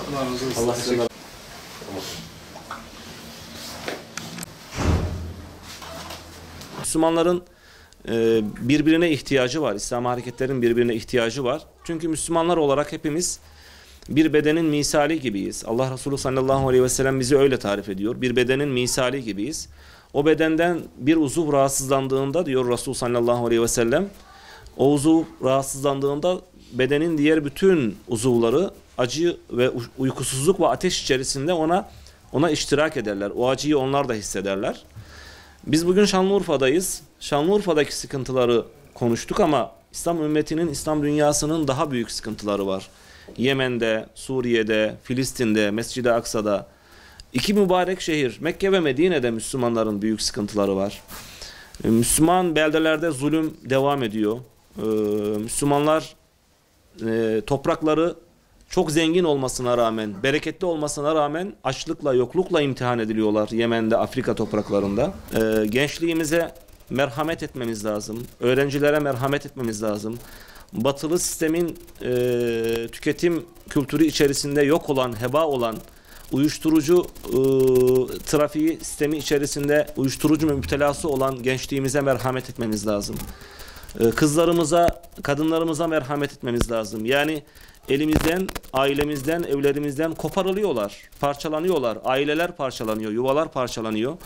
Allah razı olsun. Allah size Müslümanların birbirine ihtiyacı var. İslam hareketlerin birbirine ihtiyacı var. Çünkü Müslümanlar olarak hepimiz bir bedenin misali gibiyiz. Allah Resulü sallallahu aleyhi ve sellem bizi öyle tarif ediyor. Bir bedenin misali gibiyiz. O bedenden bir uzuv rahatsızlandığında diyor Resul sallallahu aleyhi ve sellem, o uzuv rahatsızlandığında bedenin diğer bütün uzuvları acı ve uykusuzluk ve ateş içerisinde ona iştirak ederler. O acıyı onlar da hissederler. Biz bugün Şanlıurfa'dayız. Şanlıurfa'daki sıkıntıları konuştuk ama İslam ümmetinin, İslam dünyasının daha büyük sıkıntıları var. Yemen'de, Suriye'de, Filistin'de, Mescid-i Aksa'da, iki mübarek şehir Mekke ve Medine'de Müslümanların büyük sıkıntıları var. Müslüman beldelerde zulüm devam ediyor. Müslümanlar toprakları çok zengin olmasına rağmen, bereketli olmasına rağmen açlıkla, yoklukla imtihan ediliyorlar Yemen'de, Afrika topraklarında. Gençliğimize merhamet etmemiz lazım. Öğrencilere merhamet etmemiz lazım. Batılı sistemin tüketim kültürü içerisinde yok olan, heba olan, uyuşturucu trafiği sistemi içerisinde uyuşturucu müptelası olan gençliğimize merhamet etmemiz lazım. Kızlarımıza, kadınlarımıza merhamet etmemiz lazım. Yani elimizden, ailemizden, evlerimizden koparılıyorlar, parçalanıyorlar. Aileler parçalanıyor, yuvalar parçalanıyor.